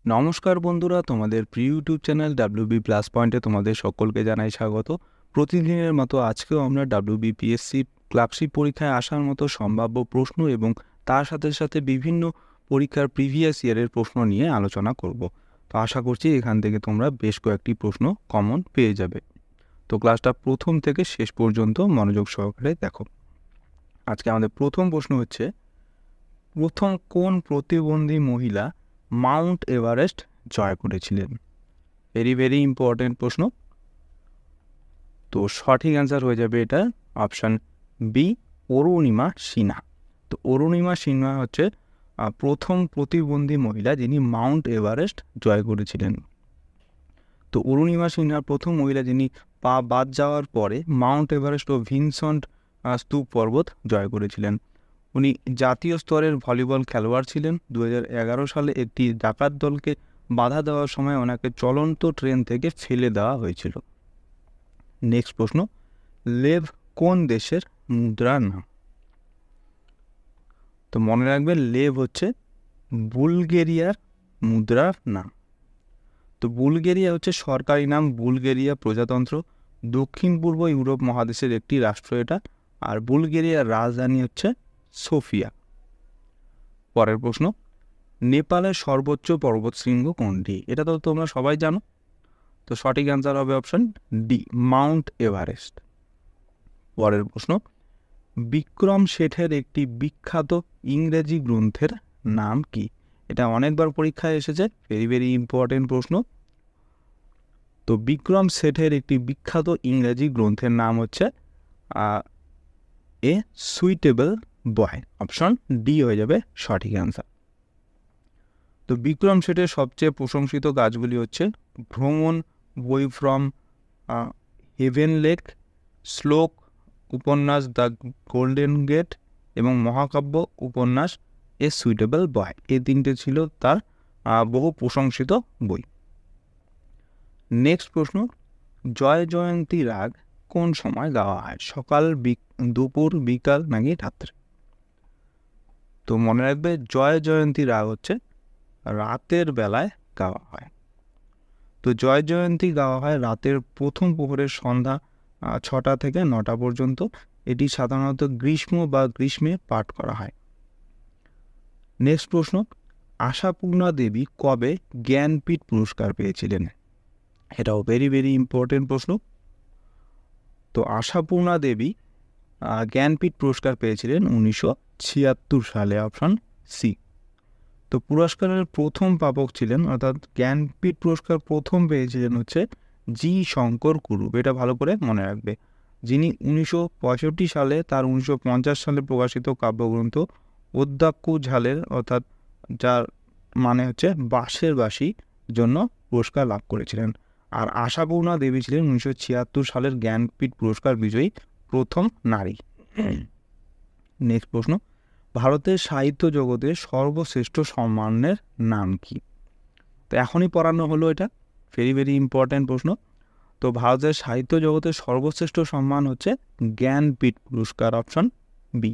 নমস্কার বন্ধুরা, তোমাদের প্রিয় ইউটিউব চ্যানেল ডাব্লিউবি প্লাস পয়েন্টে তোমাদের সকলকে জানাই স্বাগত। প্রতিদিনের মতো আজকেও আমরা ডাব্লিউবিপিএসসি ক্লার্কশিপ পরীক্ষায় আসার মতো সম্ভাব্য প্রশ্ন এবং তার সাথে সাথে বিভিন্ন পরীক্ষার প্রিভিয়াস ইয়ারের প্রশ্ন নিয়ে আলোচনা করব। তো আশা করছি এখান থেকে তোমরা বেশ কয়েকটি প্রশ্ন কমন পেয়ে যাবে। তো ক্লাসটা প্রথম থেকে শেষ পর্যন্ত মনোযোগ সহকারে দেখো। আজকে আমাদের প্রথম প্রশ্ন হচ্ছে, প্রথম কোন প্রতিবন্ধী মহিলা মাউন্ট এভারেস্ট জয় করেছিলেন? ভেরি ভেরি ইম্পর্টেন্ট প্রশ্ন। তো সঠিক অ্যান্সার হয়ে যাবে এটা অপশান বি, অরুণিমা সিনহা। তো অরুণিমা সিনহা হচ্ছে প্রথম প্রতিবন্ধী মহিলা যিনি মাউন্ট এভারেস্ট জয় করেছিলেন। তো অরুণিমা সিনহা প্রথম মহিলা যিনি পা বাদ যাওয়ার পরে মাউন্ট এভারেস্ট ও ভিনসেন্ট স্তূপ পর্বত জয় করেছিলেন। উনি জাতীয় স্তরের ভলিবল খেলোয়াড় ছিলেন। 2011 সালে একটি ডাকাত দলকে বাধা দেওয়ার সময় ওনাকে চলন্ত ট্রেন থেকে ফেলে দেওয়া হয়েছিল। নেক্সট প্রশ্ন, লেভ কোন দেশের মুদ্রার নাম? তো মনে রাখবে, লেভ হচ্ছে বুলগেরিয়ার মুদ্রার নাম। তো বুলগেরিয়া হচ্ছে সরকারি নাম বুলগেরিয়া প্রজাতন্ত্র, দক্ষিণ পূর্ব ইউরোপ মহাদেশের একটি রাষ্ট্র এটা। আর বুলগেরিয়ার রাজধানী হচ্ছে সোফিয়া। পরের প্রশ্ন, নেপালের সর্বোচ্চ পর্বতশৃঙ্গ কোনটি? এটা তো তোমরা সবাই জানো। তো সঠিক অ্যান্সার হবে অপশন ডি, মাউন্ট এভারেস্ট। পরের প্রশ্ন, বিক্রম শেঠের একটি বিখ্যাত ইংরেজি গ্রন্থের নাম কি? এটা অনেকবার পরীক্ষায় এসেছে, ভেরি ভেরি ইম্পর্টেন্ট প্রশ্ন। তো বিক্রম শেঠের একটি বিখ্যাত ইংরেজি গ্রন্থের নাম হচ্ছে a suitable boy. Option D হয়ে যাবে সঠিক অ্যান্সার। তো বিক্রম শেঠের সবচেয়ে প্রশংসিত কাজগুলি হচ্ছে ভ্রমণ, বই ফ্রম হেভেন লেক, শ্লোক উপন্যাস দ্য গোল্ডেন গেট এবং মহাকাব্য উপন্যাস এ সুইটেবল বয়। এই তিনটে ছিল তার বহু প্রশংসিত বই। নেক্সট প্রশ্ন, জয় জয়ন্তী রাগ কোন সময় গাওয়া হয়? সকাল, দুপুর, বিকাল নাকি রাত্রে? তো মনে রাখবে, জয় জয়ন্তী রাগ হচ্ছে রাতের বেলায় গাওয়া হয়। তো জয় জয়ন্তী গাওয়া হয় রাতের প্রথম প্রহরের সন্ধ্যা 6টা থেকে 9টা পর্যন্ত। এটি সাধারণত গ্রীষ্ম বা গ্রীষ্মে পাঠ করা হয়। নেক্সট প্রশ্ন, আশাপূর্ণা দেবী কবে জ্ঞানপীঠ পুরস্কার পেয়েছিলেন? এটাও ভেরি ভেরি ইম্পর্টেন্ট প্রশ্ন। তো আশাপূর্ণা দেবী জ্ঞানপীঠ পুরস্কার পেয়েছিলেন 1976 সালে। Option C. তো পুরস্কারের প্রথম প্রাপক ছিলেন, অর্থাৎ জ্ঞানপীঠ পুরস্কার প্রথম পেয়েছিলেন হচ্ছে জি শঙ্কর কুরুপ। এটা ভালো করে মনে রাখবে, যিনি 1965 সালে তার 1950 সালে প্রকাশিত কাব্যগ্রন্থ অদ্যাক্ষু ঝালের, অর্থাৎ যার মানে হচ্ছে বাঁশের বাঁশি জন্য পুরস্কার লাভ করেছিলেন। আর আশাপূর্ণা দেবী ছিলেন 1976 সালের জ্ঞানপীঠ পুরস্কার বিজয়ী প্রথম নারী। নেক্সট প্রশ্ন, ভারতের সাহিত্য জগতে সর্বশ্রেষ্ঠ সম্মানের নাম কি? তো এখনই পড়ানো হলো, এটা ভেরি ভেরি ইম্পর্ট্যান্ট প্রশ্ন। তো ভারতের সাহিত্য জগতের সর্বশ্রেষ্ঠ সম্মান হচ্ছে জ্ঞানপীঠ পুরস্কার। Option B.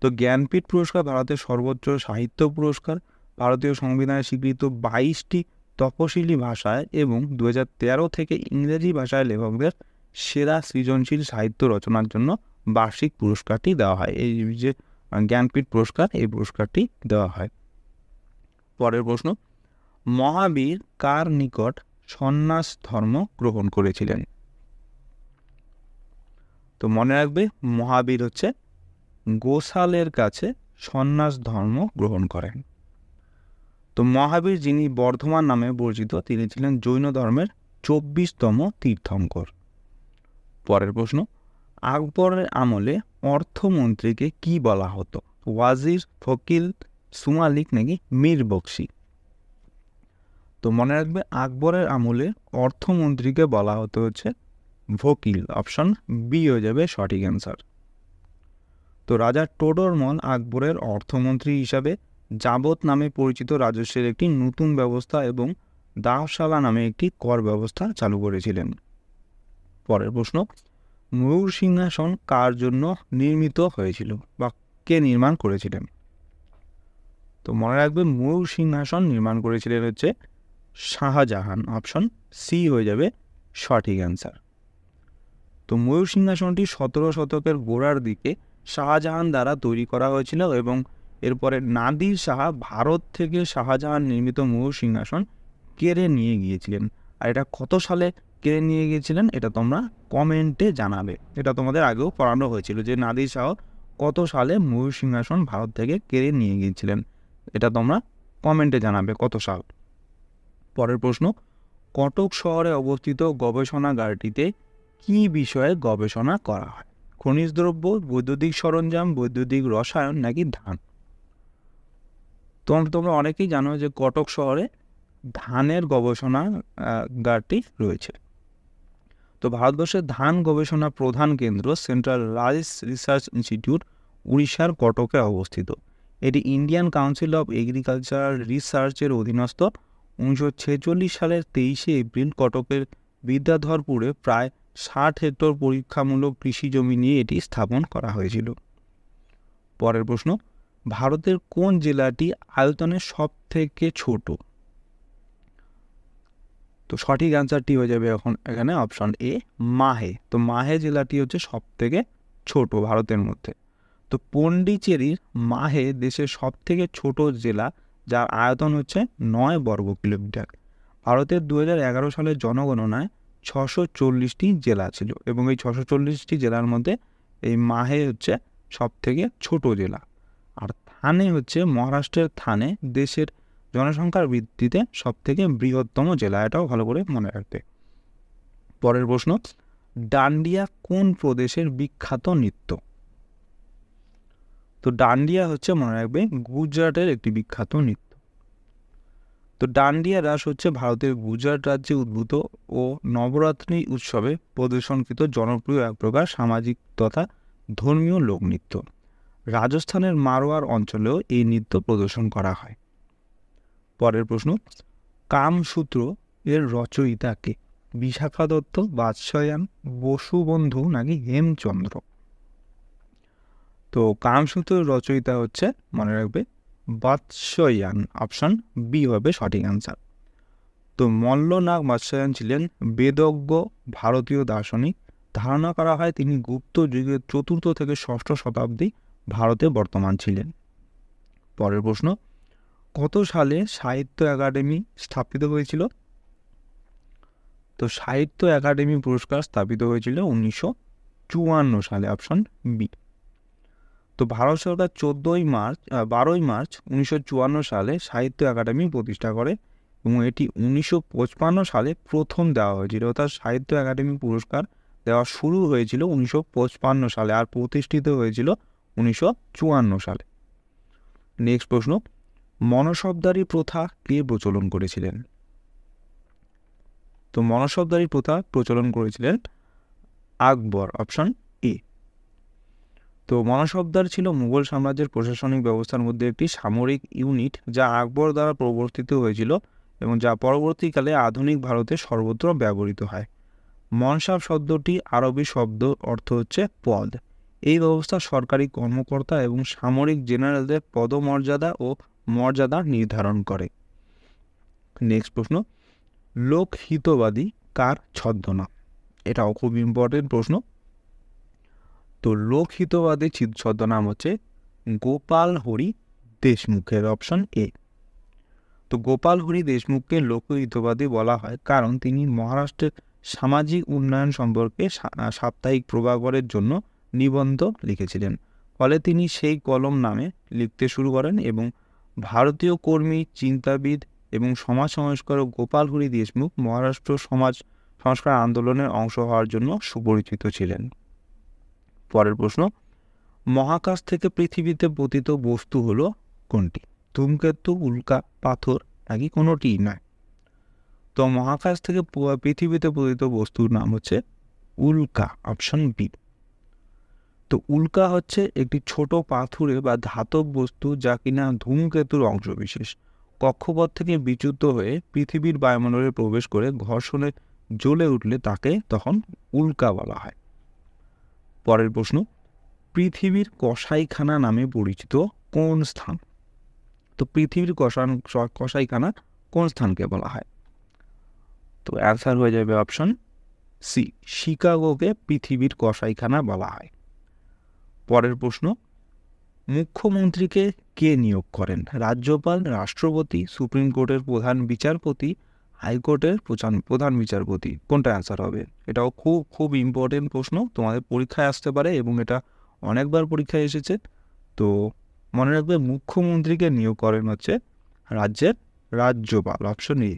তো জ্ঞানপীঠ পুরস্কার ভারতের সর্বোচ্চ সাহিত্য পুরস্কার। ভারতীয় সংবিধানে স্বীকৃত 22টি তপশিলি ভাষায় এবং 2013 থেকে ইংরেজি ভাষায় লেখকদের সেরা সৃজনশীল সাহিত্য রচনার জন্য বার্ষিক পুরস্কারটি দেওয়া হয়। এই যে জ্ঞানপীঠ পুরস্কার, এই পুরস্কারটি দেওয়া হয়। পরের প্রশ্ন, মহাবীর কার নিকট সন্ন্যাস ধর্ম গ্রহণ করেছিলেন? তো মনে রাখবে, মহাবীর হচ্ছে গোসালের কাছে সন্ন্যাস ধর্ম গ্রহণ করেন। তো মহাবীর, যিনি বর্ধমান নামে পরিচিত, তিনি ছিলেন জৈন ধর্মের 24তম তীর্থঙ্কর। পরের প্রশ্ন, আকবরের আমলে অর্থমন্ত্রীকে কি বলা হতো? ওয়াজির, ফকিল, সুমালিক নাকি মীর বক্সি? তো মনে রাখবে, আকবরের আমলে অর্থমন্ত্রীকে বলা হতো হচ্ছে ভকিল। অপশন বি হয়ে যাবে সঠিক অ্যান্সার। তো রাজা টোডরমল আকবরের অর্থমন্ত্রী হিসাবে যাবত নামে পরিচিত রাজস্বের একটি নতুন ব্যবস্থা এবং দাহশালা নামে একটি কর ব্যবস্থা চালু করেছিলেন। পরের প্রশ্ন, ময়ূর সিংহাসন কার জন্য নির্মিত হয়েছিল বা কে নির্মাণ করেছিলেন? তো তো মনে রাখবে ময়ূর সিংহাসন নির্মাণ করেছিলেন হচ্ছে শাহজাহান। অপশন সি হয়ে যাবে সঠিক অ্যান্সার। তো ময়ূর সিংহাসনটি 17 শতকের গোড়ার দিকে শাহজাহান দ্বারা তৈরি করা হয়েছিল এবং এরপরে নাদির শাহ ভারত থেকে শাহজাহান নির্মিত ময়ূর সিংহাসন কেড়ে নিয়ে গিয়েছিলেন। আর এটা কত সালে কেড়ে নিয়ে গিয়েছিলেন এটা তোমরা কমেন্টে জানাবে। এটা তোমাদের আগেও পড়ানো হয়েছিল যে নাদির শাহ কত সালে ময়ূর সিংহাসন ভারত থেকে কেড়ে নিয়ে গিয়েছিলেন, এটা তোমরা কমেন্টে জানাবে কত সাল। পরের প্রশ্ন, কটক শহরে অবস্থিত গবেষণাগারটিতে কী বিষয়ে গবেষণা করা হয়? খনিজ দ্রব্য, বৈদ্যুতিক সরঞ্জাম, বৈদ্যুতিক রসায়ন নাকি ধান? তোমরা অনেকেই জানো যে কটক শহরে ধানের গবেষণাগারটি রয়েছে। তো ভারতবর্ষের ধান গবেষণা প্রধান কেন্দ্র সেন্ট্রাল রাইস রিসার্চ ইনস্টিটিউট উড়িষ্যার কটকে অবস্থিত। এটি ইন্ডিয়ান কাউন্সিল অফ এগ্রিকালচারাল রিসার্চের অধীনস্থ। 1946 সালের 23শে এপ্রিল কটকের বিদ্যাধরপুরে প্রায় 60 হেক্টর পরীক্ষামূলক কৃষি জমি নিয়ে এটি স্থাপন করা হয়েছিল। পরের প্রশ্ন, ভারতের কোন জেলাটি আয়তনে সব থেকে ছোট? তো সঠিক অ্যান্সারটি হয়ে যাবে এখানে অপশন এ মাহে। তো মাহে জেলাটি হচ্ছে সব থেকে ছোট ভারতের মধ্যে। তো পন্ডিচেরির মাহে দেশের সব থেকে ছোট জেলা, যার আয়তন হচ্ছে 9 বর্গ কিলোমিটার। ভারতের 2011 সালের জনগণনায় 640টি জেলা ছিল এবং এই 640টি জেলার মধ্যে এই মাহে হচ্ছে সব থেকে ছোট জেলা। আর থানে হচ্ছে মহারাষ্ট্রের থানে দেশের জনসংখ্যার ভিত্তিতে সব থেকে বৃহত্তম জেলা, এটাও ভালো করে মনে রাখবে। পরের প্রশ্ন, ডান্ডিয়া কোন প্রদেশের বিখ্যাত নৃত্য? তো ডান্ডিয়া হচ্ছে মনে রাখবে গুজরাটের একটি বিখ্যাত নৃত্য। তো ডান্ডিয়া রাস হচ্ছে ভারতের গুজরাট রাজ্যে উদ্ভূত ও নবরাত্রি উৎসবে প্রদর্শনকৃত জনপ্রিয় এক প্রকার সামাজিক তথা ধর্মীয় লোকনৃত্য। রাজস্থানের মারোয়ার অঞ্চলেও এই নৃত্য প্রদর্শন করা হয়। পরের প্রশ্ন, কামসূত্র এর রচয়িতা কে? বিশাখা দত্ত, বাৎসয়ায়ন, বসুবন্ধু নাকি হেমচন্দ্র? তো কামসূত্রের রচয়িতা হচ্ছে মনে রাখবে বাৎসয়ায়ন। অপশন বি হবে সঠিক অ্যান্সার। তো মল্লনাগ বাৎসয়ায়ন ছিলেন বেদজ্ঞ ভারতীয় দার্শনিক। ধারণা করা হয় তিনি গুপ্ত যুগের 4র্থ থেকে 6ষ্ঠ শতাব্দী ভারতে বর্তমান ছিলেন। পরের প্রশ্ন, কত সালে সাহিত্য একাডেমি স্থাপিত হয়েছিল? তো সাহিত্য একাডেমি পুরস্কার স্থাপিত হয়েছিল 1954 সালে। Option B. তো ভারত সরকার 12ই মার্চ 1954 সালে সাহিত্য একাডেমি প্রতিষ্ঠা করে এবং এটি 1955 সালে প্রথম দেওয়া হয়েছিল। অর্থাৎ সাহিত্য একাডেমি পুরস্কার দেওয়া শুরু হয়েছিল 1955 সালে আর প্রতিষ্ঠিত হয়েছিল 1954 সালে। নেক্সট প্রশ্ন, মনসবদারি প্রথা কে প্রচলন করেছিলেন? তো মনসবদারি প্রথা প্রচলন করেছিলেন আকবর। Option A. তো মনসবদার ছিল মুঘল সাম্রাজ্যের প্রশাসনিক ব্যবস্থার মধ্যে একটি সামরিক ইউনিট যা আকবর দ্বারা প্রবর্তিত হয়েছিল এবং যা পরবর্তীকালে আধুনিক ভারতে সর্বত্র ব্যবহৃত হয়। মনসাব শব্দটি আরবি শব্দ, অর্থ হচ্ছে পদ। এই ব্যবস্থা সরকারি কর্মকর্তা এবং সামরিক জেনারেলদের পদমর্যাদা ও মর্যাদা নির্ধারণ করে। নেক্সট প্রশ্ন, লোকহিতবাদী কার ছদ্মনাম? এটাও খুব ইম্পর্টেন্ট প্রশ্ন। তো লোকহিতবাদী ছদ্মনাম হচ্ছে গোপাল হরি দেশমুখের। Option A. তো গোপাল হরি দেশমুখকে লোকহিতবাদী বলা হয় কারণ তিনি মহারাষ্ট্রের সামাজিক উন্নয়ন সম্পর্কে সাপ্তাহিক প্রভাকরের জন্য নিবন্ধ লিখেছিলেন। ফলে তিনি সেই কলম নামে লিখতে শুরু করেন এবং ভারতীয় কর্মী, চিন্তাবিদ এবং সমাজ সংস্কারক গোপাল হরি দেশমুখ মহারাষ্ট্র সমাজ সংস্কার আন্দোলনের অংশ হওয়ার জন্য সুপরিচিত ছিলেন। পরের প্রশ্ন, মহাকাশ থেকে পৃথিবীতে পতিত বস্তু হলো কোনটি? ধূমকেতু, উল্কা, পাথর নাকি কোনোটিই নয়? তো মহাকাশ থেকে পৃথিবীতে পতিত বস্তুর নাম হচ্ছে উল্কা। Option B. তো উল্কা হচ্ছে একটি ছোট পাথুরে বা ধাতব বস্তু যা কিনা ধূমকেতুর অংশবিশেষ। কক্ষপথ থেকে বিচ্যুত হয়ে পৃথিবীর বায়ুমণ্ডলে প্রবেশ করে ঘর্ষণে জ্বলে উঠলে তাকে তখন উল্কা বলা হয়। পরের প্রশ্ন, পৃথিবীর কসাইখানা নামে পরিচিত কোন স্থান? তো পৃথিবীর কসাইখানা কোন স্থানকে বলা হয়? তো অ্যান্সার হয়ে যাবে অপশন সি, শিকাগোকে পৃথিবীর কসাইখানা বলা হয়। পরের প্রশ্ন, মুখ্যমন্ত্রীকে কে নিয়োগ করেন? রাজ্যপাল, রাষ্ট্রপতি, সুপ্রিম কোর্টের প্রধান বিচারপতি, হাইকোর্টের প্রধান বিচারপতি? কোনটা অ্যান্সার হবে? এটাও খুব খুব ইম্পর্টেন্ট প্রশ্ন, তোমাদের পরীক্ষায় আসতে পারে এবং এটা অনেকবার পরীক্ষায় এসেছে। তো মনে রাখবে, মুখ্যমন্ত্রীকে নিয়োগ করেন হচ্ছে রাজ্যের রাজ্যপাল, অপশন এ।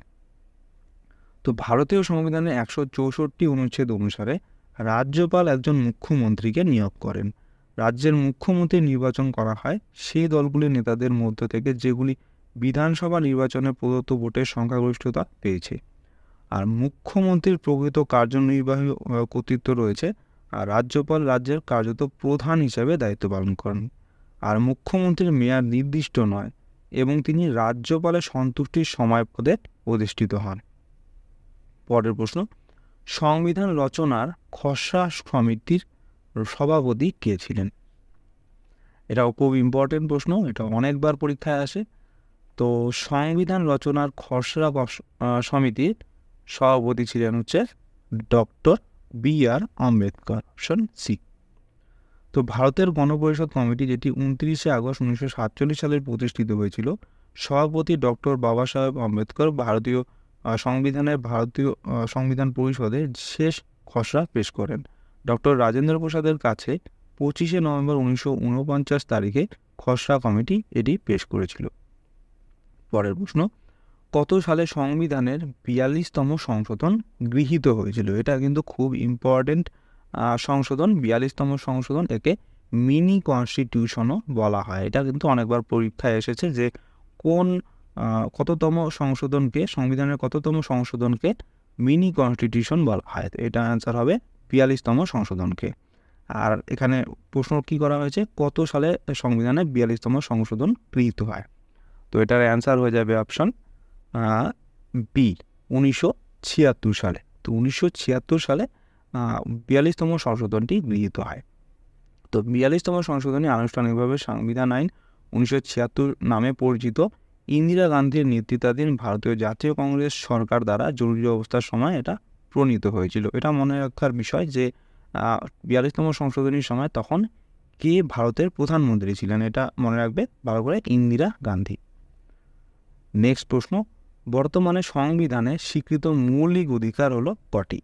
তো ভারতীয় সংবিধানের 164 অনুচ্ছেদ অনুসারে রাজ্যপাল একজন মুখ্যমন্ত্রীকে নিয়োগ করেন। রাজ্যের মুখ্যমন্ত্রী নির্বাচন করা হয় সেই দলগুলির নেতাদের মধ্য থেকে যেগুলি বিধানসভা নির্বাচনে প্রদত্ত ভোটের সংখ্যাগরিষ্ঠতা পেয়েছে। আর মুখ্যমন্ত্রীর প্রকৃত কার্যনির্বাহী কর্তৃত্ব রয়েছে, আর রাজ্যপাল রাজ্যের কার্যত প্রধান হিসেবে দায়িত্ব পালন করেন। আর মুখ্যমন্ত্রীর মেয়াদ নির্দিষ্ট নয় এবং তিনি রাজ্যপালের সন্তুষ্টির সময় পদে অধিষ্ঠিত হন। পরের প্রশ্ন, সংবিধান রচনার খসড়া সমিতির সভাপতি কে ছিলেন? এটাও খুব ইম্পর্টেন্ট প্রশ্ন, এটা অনেকবার পরীক্ষায় আসে। তো সংবিধান রচনার খসড়া সমিতির সভাপতি ছিলেন হচ্ছে doctor B R. Ambedkar, option C. তো ভারতের গণপরিষদ কমিটি, যেটি 29শে আগস্ট 1947 সালে প্রতিষ্ঠিত হয়েছিল, সভাপতি ডক্টর বাবা সাহেব আম্বেদকর ভারতীয় সংবিধান পরিষদের শেষ খসড়া পেশ করেন। ডক্টর রাজেন্দ্র প্রসাদের কাছে 25শে নভেম্বর 1949 তারিখে খসড়া কমিটি এটি পেশ করেছিল। পরের প্রশ্ন, কত সালে সংবিধানের 42তম সংশোধন গৃহীত হয়েছিল? এটা কিন্তু খুব ইম্পর্টেন্ট সংশোধন, 42তম সংশোধন, একে মিনি কনস্টিটিউশনও বলা হয়। এটা কিন্তু অনেকবার পরীক্ষায় এসেছে যে কোন কততম সংশোধনকে, সংবিধানের কততম সংশোধনকে মিনি কনস্টিটিউশন বলা হয়? এটা অ্যান্সার হবে 42তম সংশোধনকে। আর এখানে প্রশ্ন কি করা হয়েছে, কত সালে সংবিধানের 42তম সংশোধন গৃহীত হয়? তো এটার অ্যান্সার হয়ে যাবে অপশন বি, 1976 সালে। তো 1976 সালে 42তম সংশোধনটি গৃহীত হয়। তো 42তম সংশোধনী আনুষ্ঠানিকভাবে সংবিধান আইন 1976 নামে পরিচিত। ইন্দিরা গান্ধীর নেতৃত্বাধীন ভারতীয় জাতীয় কংগ্রেস সরকার দ্বারা জরুরি অবস্থার সময় এটা প্রণীত হয়েছিল। এটা মনে রাখার বিষয় যে 42তম সংশোধনীর সময় তখন কে ভারতের প্রধানমন্ত্রী ছিলেন, এটা মনে রাখবে ভালো করে, ইন্দিরা গান্ধী। নেক্সট প্রশ্ন, বর্তমানে সংবিধানে স্বীকৃত মৌলিক অধিকার হলো কটি?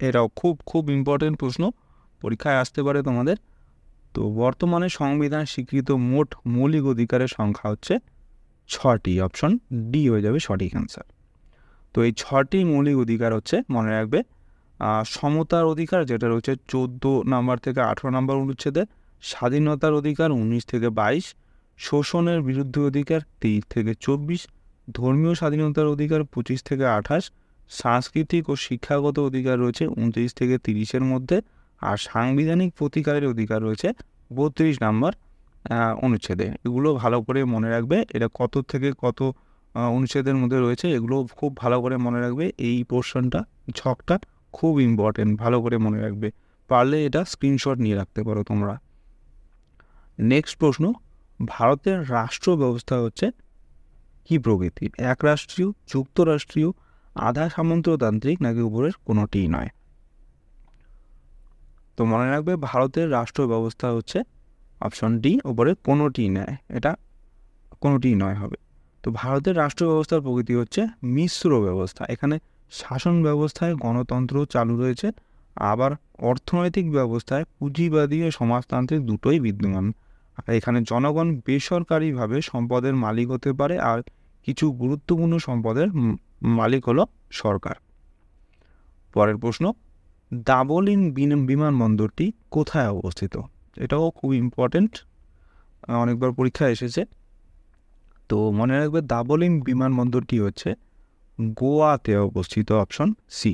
এটাও খুব খুব ইম্পর্টেন্ট প্রশ্ন, পরীক্ষায় আসতে পারে তোমাদের। তো বর্তমানে সংবিধান স্বীকৃত মোট মৌলিক অধিকারের সংখ্যা হচ্ছে 6টি, অপশন ডি হয়ে যাবে সঠিক অ্যান্সার। তো এই 6টি মৌলিক অধিকার হচ্ছে, মনে রাখবে, সমতার অধিকার, যেটা রয়েছে 14 নম্বর থেকে 18 নম্বর অনুচ্ছেদে, স্বাধীনতার অধিকার 19 থেকে 22, শোষণের বিরুদ্ধে অধিকার 23 থেকে 24, ধর্মীয় স্বাধীনতার অধিকার 25 থেকে 28, সাংস্কৃতিক ও শিক্ষাগত অধিকার রয়েছে 29 থেকে 30-এর মধ্যে, আর সাংবিধানিক প্রতিকারের অধিকার রয়েছে 32 নম্বর অনুচ্ছেদে। এগুলো ভালো করে মনে রাখবে, এটা কত থেকে কত অনুচ্ছেদের মধ্যে রয়েছে, এগুলো খুব ভালো করে মনে রাখবে। এই পোর্শনটা, ছকটা খুব ইম্পর্টেন্ট, ভালো করে মনে রাখবে, পারলে এটা স্ক্রিনশট নিয়ে রাখতে পারো তোমরা। নেক্সট প্রশ্ন, ভারতের রাষ্ট্র ব্যবস্থা হচ্ছে কি প্রকৃতির? একরাষ্ট্রীয়, যুক্তরাষ্ট্রীয়, আধা সামন্ততান্ত্রিক, নাকি উপরের কোনোটিই নয়? তো মনে রাখবে, ভারতের রাষ্ট্র ব্যবস্থা হচ্ছে অপশন ডি, উপরে কোনোটিই নয়, এটা কোনোটিই নয় হবে। তো ভারতের রাষ্ট্র ব্যবস্থার প্রকৃতি হচ্ছে মিশ্র ব্যবস্থা। এখানে শাসন ব্যবস্থায় গণতন্ত্র চালু রয়েছে, আবার অর্থনৈতিক ব্যবস্থায় পুঁজিবাদী ও সমাজতান্ত্রিক দুটোই বিদ্যমান। আর এখানে জনগণ বেসরকারিভাবে সম্পদের মালিক হতে পারে, আর কিছু গুরুত্বপূর্ণ সম্পদের মালিক হলো সরকার। পরের প্রশ্ন, দাবোলিম বিমানবন্দরটি কোথায় অবস্থিত? এটাও খুব ইম্পর্টেন্ট, অনেকবার পরীক্ষায় এসেছে। তো মনে রাখবে, দাবোলিম বিমানবন্দরটি হচ্ছে গোয়াতে অবস্থিত, অপশন সি।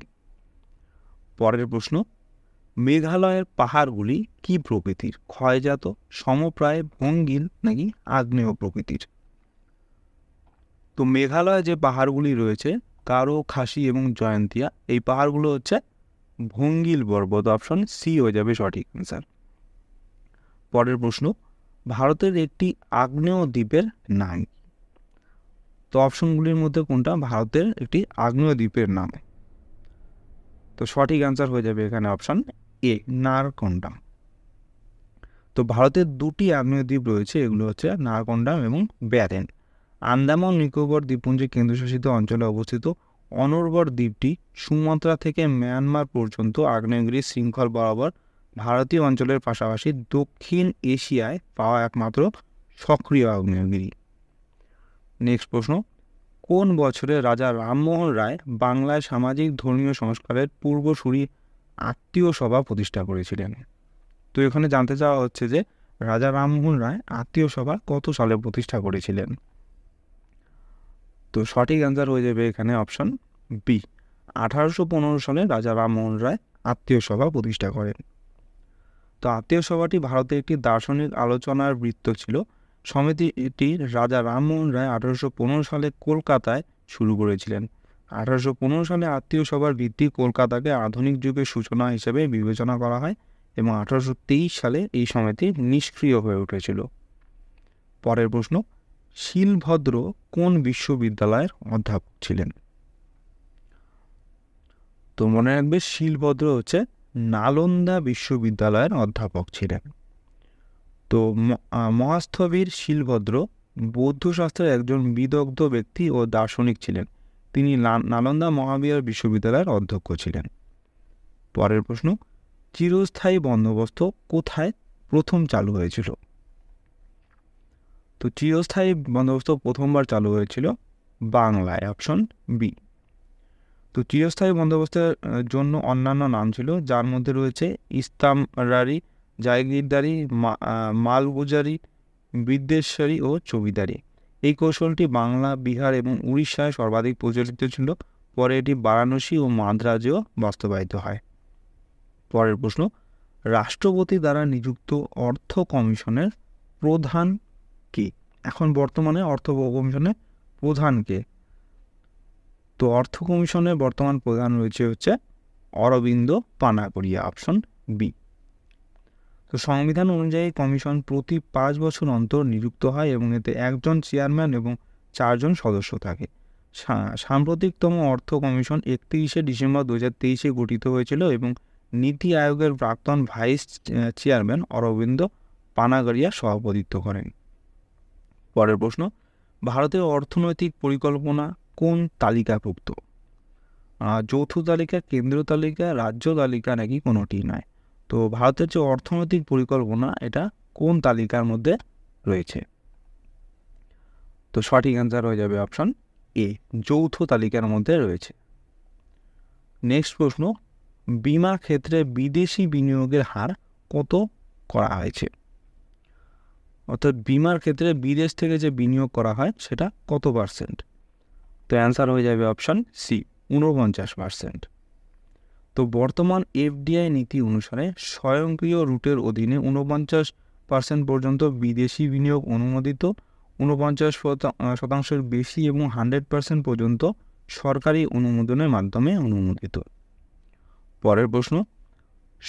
পরের প্রশ্ন, মেঘালয়ের পাহাড়গুলি কি প্রকৃতির? ক্ষয়জাত, সমপ্রায়, ভঙ্গিল, নাকি আগ্নেয় প্রকৃতির? তো মেঘালয়ে যে পাহাড়গুলি রয়েছে, গারো, খাসি এবং জয়ন্তিয়া, এই পাহাড়গুলো হচ্ছে ভঙ্গিল পর্বত, অপশন সি হয়ে যাবে সঠিক অ্যান্সার। পরের প্রশ্ন, ভারতের একটি আগ্নেয় দ্বীপের নাম? তো অপশনগুলির মধ্যে কোনটা ভারতের একটি আগ্নেয় দ্বীপের নাম? তো সঠিক অ্যান্সার হয়ে যাবে এখানে অপশন এ, নারকন্ডাম। তো ভারতের দুটি আগ্নেয় দ্বীপ রয়েছে, এগুলো হচ্ছে নারকন্ডাম এবং ব্যারেন। আন্দামান নিকোবর দ্বীপপুঞ্জের কেন্দ্রশাসিত অঞ্চলে অবস্থিত অনর্বর দ্বীপটি সুমাত্রা থেকে মিয়ানমার পর্যন্ত আগ্নেয়গিরি শৃঙ্খল বরাবর ভারতীয় অঞ্চলের পাশাপাশি দক্ষিণ এশিয়ায় পাওয়া একমাত্র সক্রিয় আগ্নেয়গিরি। নেক্সট প্রশ্ন, কোন বছরে রাজা রামমোহন রায় বাংলায় সামাজিক ধর্মীয় সংস্কারের পূর্বসূরি আত্মীয় সভা প্রতিষ্ঠা করেছিলেন? তো এখানে জানতে চাওয়া হচ্ছে যে রাজা রামমোহন রায় আত্মীয় সভা কত সালে প্রতিষ্ঠা করেছিলেন? তো সঠিক অ্যান্সার হয়ে যাবে এখানে অপশন বি, 1815 সালে রাজা রামমোহন রায় আত্মীয় সভা প্রতিষ্ঠা করেন। তো আত্মীয় সভাটি ভারতের একটি দার্শনিক আলোচনার বৃত্ত ছিল। সমিতিটি রাজা রামমোহন রায় 1815 সালে কলকাতায় শুরু করেছিলেন। 1815 সালে আত্মীয় সভার ভিত্তি কলকাতাকে আধুনিক যুগের সূচনা হিসেবে বিবেচনা করা হয় এবং 1823 সালে এই সমিতি নিষ্ক্রিয় হয়ে উঠেছিল। পরের প্রশ্ন, শিলভদ্র কোন বিশ্ববিদ্যালয়ের অধ্যাপক ছিলেন? তো মনে রাখবে শিলভদ্র হচ্ছে নালন্দা বিশ্ববিদ্যালয়ের অধ্যাপক ছিলেন। তো মহাস্থবির শিলভদ্র বৌদ্ধশাস্ত্রের একজন বিদগ্ধ ব্যক্তি ও দার্শনিক ছিলেন। তিনি নালন্দা মহাবিহার বিশ্ববিদ্যালয়ের অধ্যক্ষ ছিলেন। পরের প্রশ্ন, চিরস্থায়ী বন্দোবস্ত কোথায় প্রথম চালু হয়েছিল? তো চিরস্থায়ী বন্দোবস্ত প্রথমবার চালু হয়েছিল বাংলায়, অপশন বি। তো চিরস্থায়ী বন্দোবস্তের জন্য অন্যান্য নাম ছিল, যার মধ্যে রয়েছে ইস্তামরারি, জায়গিরদারি, মালগুজারি, বিদ্বেশ্বরী ও চৌকিদারি। এই কৌশলটি বাংলা, বিহার এবং উড়িষ্যায় সর্বাধিক প্রচলিত ছিল। পরে এটি বারাণসী ও মাদ্রাজেও বাস্তবায়িত হয়। পরের প্রশ্ন, রাষ্ট্রপতি দ্বারা নিযুক্ত অর্থ কমিশনের প্রধান কে? এখন বর্তমানে অর্থ কমিশনের প্রধান কে? তো অর্থ কমিশনের বর্তমান প্রধান রয়েছে হচ্ছে অরবিন্দ পানাগড়িয়া, অপশন বি। তো সংবিধান অনুযায়ী কমিশন প্রতি 5 বছর অন্তর নিযুক্ত হয় এবং এতে একজন চেয়ারম্যান এবং 4 জন সদস্য থাকে। সাম্প্রতিকতম অর্থ কমিশন 31শে ডিসেম্বর 2023 গঠিত হয়েছিল এবং নীতি আয়োগের প্রাক্তন ভাইস চেয়ারম্যান অরবিন্দ পানাগড়িয়া সভাপতিত্ব করেন। পরের প্রশ্ন, ভারতের অর্থনৈতিক পরিকল্পনা কোন তালিকাভুক্ত? যৌথ তালিকা, কেন্দ্রীয় তালিকা, রাজ্য তালিকা নাকি কোনোটি নয়? তো ভারতের যে অর্থনৈতিক পরিকল্পনা এটা কোন তালিকার মধ্যে রয়েছে? তো সঠিক অ্যান্সার হয়ে যাবে অপশন এ, যৌথ তালিকার মধ্যে রয়েছে। নেক্সট প্রশ্ন, বিমা ক্ষেত্রে বিদেশি বিনিয়োগের হার কত করা হয়েছে? অর্থাৎ বিমার ক্ষেত্রে বিদেশ থেকে যে বিনিয়োগ করা হয় সেটা কত পার্সেন্ট? তো অ্যান্সার হয়ে যাবে অপশন সি, 49%। তো বর্তমান এফডিআই নীতি অনুসারে স্বয়ংক্রিয় রুটের অধীনে 49% পর্যন্ত বিদেশি বিনিয়োগ অনুমোদিত, 49% বেশি এবং 100% পর্যন্ত সরকারি অনুমোদনের মাধ্যমে অনুমোদিত। পরের প্রশ্ন,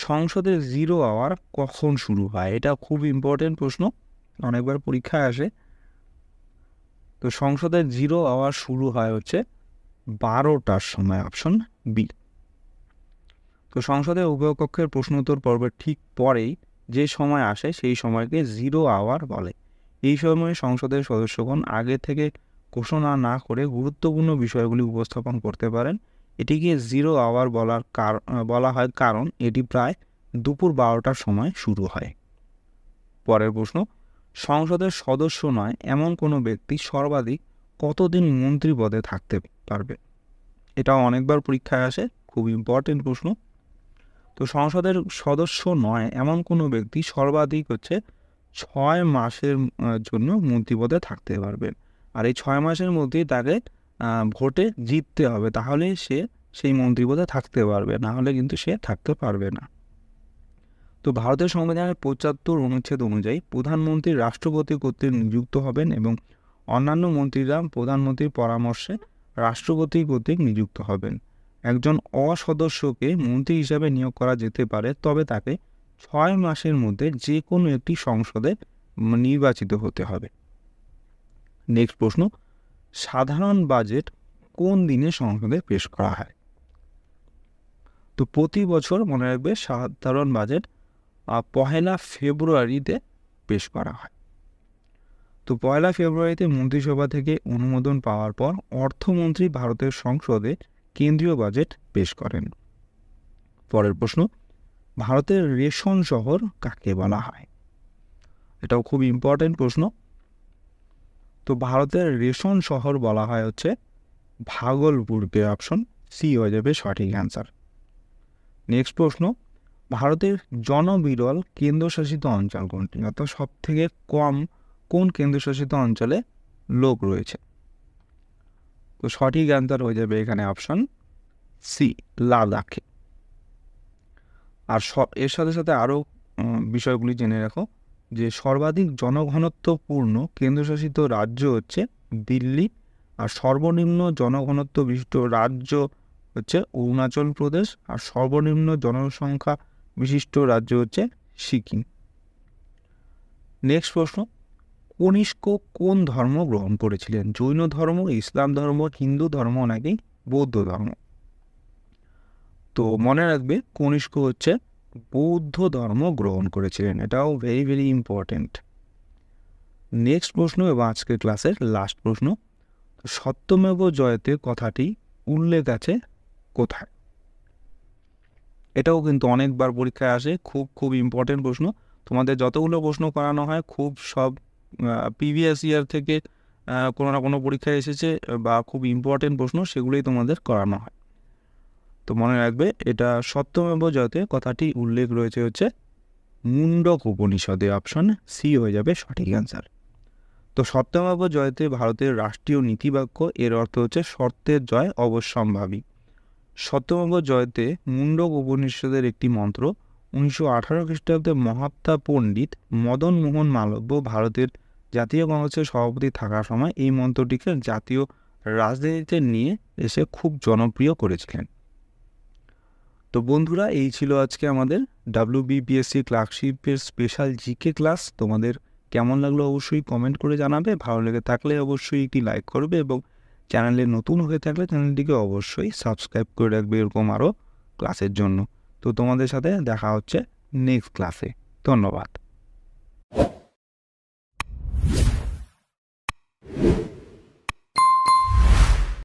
সংসদের জিরো আওয়ার কখন শুরু হয়? এটা খুব ইম্পর্টেন্ট প্রশ্ন, অনেকবার পরীক্ষায় আসে। তো সংসদের জিরো আওয়ার শুরু হয় হচ্ছে 12টার সময়, অপশন বি। তো সংসদের উভয় কক্ষের প্রশ্নোত্তর পর্বের ঠিক পরেই যে সময় আসে সেই সময়কে জিরো আওয়ার বলে। এই সময়ে সংসদের সদস্যগণ আগে থেকে ঘোষণা না করে গুরুত্বপূর্ণ বিষয়গুলি উপস্থাপন করতে পারেন। এটিকে জিরো আওয়ার বলা হয় কারণ এটি প্রায় দুপুর 12টার সময় শুরু হয়। পরের প্রশ্ন, সংসদের সদস্য নয় এমন কোনো ব্যক্তি সর্বাধিক কতদিন মন্ত্রী পদে থাকতে পারবে? এটাও অনেকবার পরীক্ষায় আসে, খুব ইম্পর্টেন্ট প্রশ্ন। তো সংসদের সদস্য নয় এমন কোনো ব্যক্তি সর্বাধিক হচ্ছে 6 মাসের জন্য মন্ত্রী পদে থাকতে পারবেন। আর এই 6 মাসের মধ্যেই তাকে ভোটে জিততে হবে, তাহলে সে সেই মন্ত্রী পদে থাকতে পারবে, না হলে কিন্তু সে থাকতে পারবে না। তো ভারতের সংবিধানের 75 অনুচ্ছেদ অনুযায়ী প্রধানমন্ত্রী রাষ্ট্রপতি কর্তৃক নিযুক্ত হবেন এবং অন্যান্য মন্ত্রীরা প্রধানমন্ত্রীর পরামর্শে রাষ্ট্রপতি কর্তৃক নিযুক্ত হবেন। একজন অসদস্যকে মন্ত্রী হিসাবে নিয়োগ করা যেতে পারে, তবে তাকে 6 মাসের মধ্যে যে কোনো একটি সংসদে নির্বাচিত হতে হবে। নেক্সট প্রশ্ন, সাধারণ বাজেট কোন দিনে সংসদে পেশ করা হয়? তো প্রতি বছর মনে রাখবে সাধারণ বাজেট 1 ফেব্রুয়ারিতে পেশ করা হয়। তো 1 ফেব্রুয়ারিতে মন্ত্রিসভা থেকে অনুমোদন পাওয়ার পর অর্থমন্ত্রী ভারতের সংসদে কেন্দ্রীয় বাজেট পেশ করেন। পরের প্রশ্ন, ভারতের রেশন শহর কাকে বলা হয়? এটাও খুব ইম্পর্টেন্ট প্রশ্ন। তো ভারতের রেশন শহর বলা হয় হচ্ছে ভাগলপুরকে। অপশন সি হয়ে যাবে সঠিক অ্যান্সার। নেক্সট প্রশ্ন, ভারতের জনবিরল কেন্দ্রশাসিত অঞ্চল কোনটি? অর্থাৎ সব থেকে কম কোন কেন্দ্রশাসিত অঞ্চলে লোক রয়েছে? তো সঠিক অ্যান্সার হয়ে যাবে এখানে অপশন সি, লাদাখে। আর এর সাথে সাথে আরও বিষয়গুলি জেনে রাখো যে সর্বাধিক জনঘনত্বপূর্ণ কেন্দ্রশাসিত রাজ্য হচ্ছে দিল্লি, আর সর্বনিম্ন জনঘনত্ব বিশিষ্ট রাজ্য হচ্ছে অরুণাচল প্রদেশ, আর সর্বনিম্ন জনসংখ্যা বিশিষ্ট রাজ্য হচ্ছে সিকিম। নেক্সট প্রশ্ন, কনিষ্ক কোন ধর্ম গ্রহণ করেছিলেন? জৈন ধর্ম, ইসলাম ধর্ম, হিন্দু ধর্ম নাকি বৌদ্ধ ধর্ম? তো মনে রাখবে কনিষ্ক হচ্ছে বৌদ্ধ ধর্ম গ্রহণ করেছিলেন। এটাও ভেরি ভেরি ইম্পর্টেন্ট। নেক্সট প্রশ্ন এবং আজকের ক্লাসের লাস্ট প্রশ্ন, সত্যমেব জয়তে কথাটি উল্লেখ আছে কোথায়? এটাও কিন্তু অনেকবার পরীক্ষায় আসে, খুব খুব ইম্পর্টেন্ট প্রশ্ন। তোমাদের যতগুলো প্রশ্ন করানো হয় খুব সব প্রিভিয়াস ইয়ার থেকে কোনো না কোনো পরীক্ষায় এসেছে বা খুব ইম্পর্টেন্ট প্রশ্ন, সেগুলোই তোমাদের করানো হয়। তো মনে রাখবে এটা সত্যমেব জয়তে কথাটি উল্লেখ রয়েছে হচ্ছে মুন্ডক উপনিষদে। অপশন সি হয়ে যাবে সঠিক অ্যান্সার। তো সত্যমেব জয়তে ভারতের রাষ্ট্রীয় নীতিবাক্য, এর অর্থ হচ্ছে শর্তের জয় অবশ্যম্ভাবী। সত্যমেব জয়তে মুন্ডক উপনিষদের একটি মন্ত্র 1918 খ্রিস্টাব্দে মহাত্মা পণ্ডিত মদন মোহন মালব্য ভারতের জাতীয় কংগ্রেসের সভাপতি থাকার সময় এই মন্ত্রটিকে জাতীয় রাজনীতিতে নিয়ে এসে খুব জনপ্রিয় করেছিলেন। তো বন্ধুরা, এই ছিল আজকে আমাদের WBPSC ক্লার্কশিপের স্পেশাল জিকে ক্লাস। তোমাদের কেমন লাগলো অবশ্যই কমেন্ট করে জানাবে। ভালো লেগে থাকলে অবশ্যই একটি লাইক করবে এবং চ্যানেলে নতুন হয়ে থাকলে চ্যানেলটিকে অবশ্যই সাবস্ক্রাইব করে রাখবে এরকম আরও ক্লাসের জন্য। তো তোমাদের সাথে দেখা হচ্ছে নেক্সট ক্লাসে। ধন্যবাদ।